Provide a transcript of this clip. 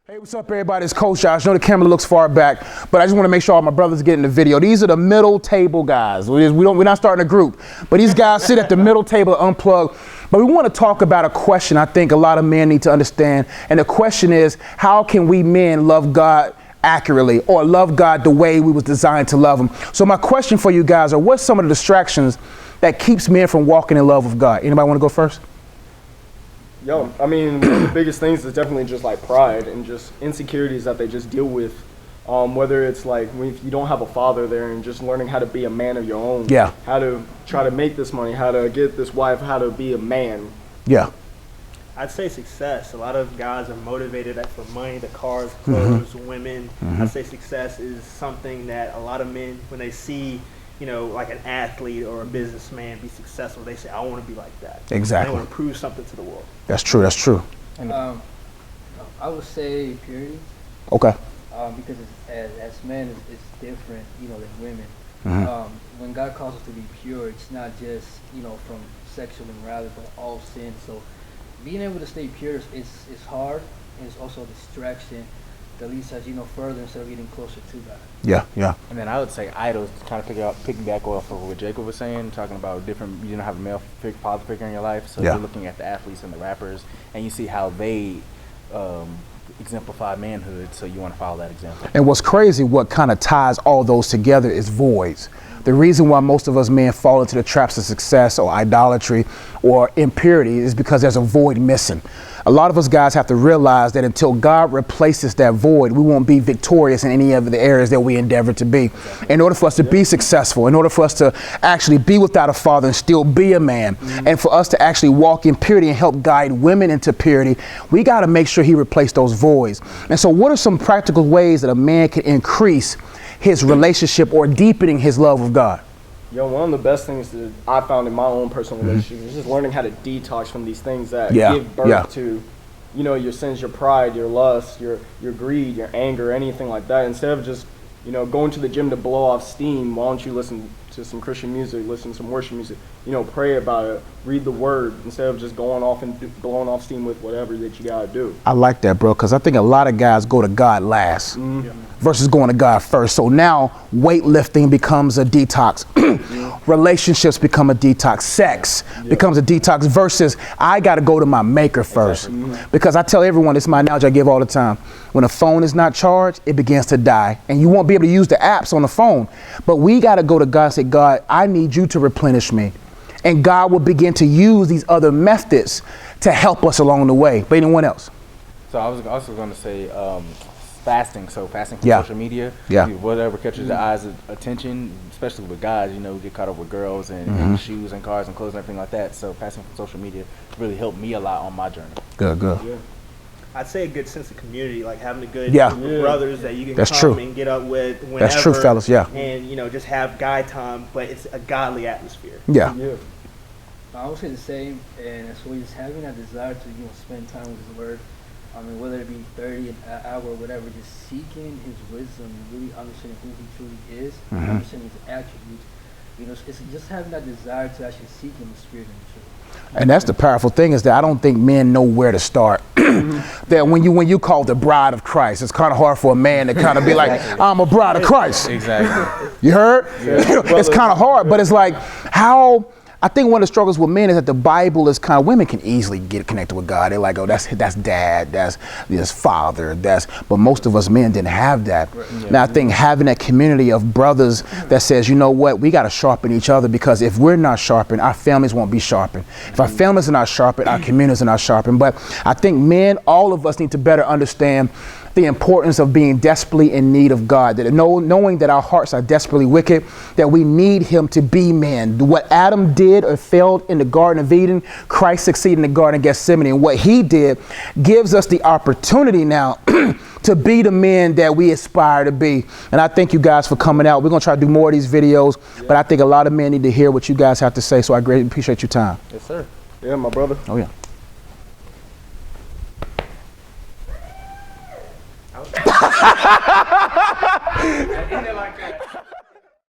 Hey, what's up, everybody? It's Coach Josh. I know the camera looks far back, but I just want to make sure all my brothers get in the video. These are the middle table guys. We're not starting a group, but these guys sit at the middle table unplugged. But we want to talk about a question I think a lot of men need to understand. And the question is, how can we men love God accurately or love God the way we was designed to love him? So my question for you guys are, what's some of the distractions that keeps men from walking in love with God? Anybody want to go first? Yo, I mean, one of the biggest things is definitely just like pride and just insecurities that they just deal with. Whether it's like if you don't have a father there and just learning how to be a man of your own. Yeah. How to try to make this money, how to get this wife, how to be a man. Yeah. I'd say success. A lot of guys are motivated for money, the cars, clothes, women. I'd say success is something that a lot of men, when they see, like an athlete or a businessman be successful, they say, I want to be like that. Exactly. They want to prove something to the world. That's true. That's true. I would say purity. Okay. Because as men, it's different, than women. When God calls us to be pure, it's not just, from sexual immorality, but all sin. So being able to stay pure is hard, and it's also a distraction that leads us, further instead of getting closer to God. Yeah. And then I would say idols, kind of piggyback off of what Jacob was saying, talking about different, you don't have a male father figure in your life, so you're looking at the athletes and the rappers, and you see how they exemplify manhood, so you want to follow that example. And what's crazy, what kind of ties all those together is voids. The reason why most of us men fall into the traps of success or idolatry or impurity is because there's a void missing. A lot of us guys have to realize that until God replaces that void, we won't be victorious in any of the areas that we endeavor to be. In order for us to be successful, in order for us to actually be without a father and still be a man, and for us to actually walk in purity and help guide women into purity, we got to make sure he replaced those voids. And so what are some practical ways that a man can increase his relationship or deepening his love of God? Yo, one of the best things that I found in my own personal relationship is just learning how to detox from these things that give birth to, your sins, your pride, your lust, your greed, your anger, anything like that. Instead of just, going to the gym to blow off steam, why don't you listen to some Christian music, listen to some worship music, pray about it, read the word, instead of just going off and blowing off steam with whatever that you gotta do. I like that, bro, because I think a lot of guys go to God last versus going to God first. So now weightlifting becomes a detox. Relationships become a detox. Sex becomes a detox versus I got to go to my maker first. Because I tell everyone, it's my analogy I give all the time. When a phone is not charged, it begins to die. And you won't be able to use the apps on the phone. But we got to go to God and say, God, I need you to replenish me. And God will begin to use these other methods to help us along the way. But anyone else? So I was also going to say fasting. So fasting from social media. Whatever catches the eyes' attention, especially with guys, we get caught up with girls and shoes and cars and clothes and everything like that. So fasting from social media really helped me a lot on my journey. Good. Yeah. I'd say a good sense of community, like having a good group of brothers that you can come and get up with whenever. That's true, fellas, And, just have guy time, but it's a godly atmosphere. Yeah. I would say the same, and so he's having that desire to spend time with his word. I mean, whether it be 30 an hour or whatever, just seeking his wisdom, really understanding who he truly is, understanding his attributes. It's just having that desire to actually seek him in spirit and truth. And that's the powerful thing, is that I don't think men know where to start. That when you call the bride of Christ, it's kind of hard for a man to kind of be like, I'm a bride of Christ. Exactly. You heard? It's kind of hard, but it's like how. I think one of the struggles with men is that the Bible is kind of, women can easily get connected with God. They're like, oh, that's dad, that's father, but most of us men didn't have that. Now I think having that community of brothers that says, you know what, we got to sharpen each other, because if we're not sharpened, our families won't be sharpened. If our families are not sharpened, our communities are not sharpened. But I think men, all of us need to better understand the importance of being desperately in need of God, that knowing that our hearts are desperately wicked, that we need him to be man. What Adam did or failed in the Garden of Eden, Christ succeeded in the Garden of Gethsemane. And what he did gives us the opportunity now to be the men that we aspire to be. And I thank you guys for coming out. We're going to try to do more of these videos, but I think a lot of men need to hear what you guys have to say. So I greatly appreciate your time. Yes, sir. Yeah, my brother. Oh, yeah. I ended like that.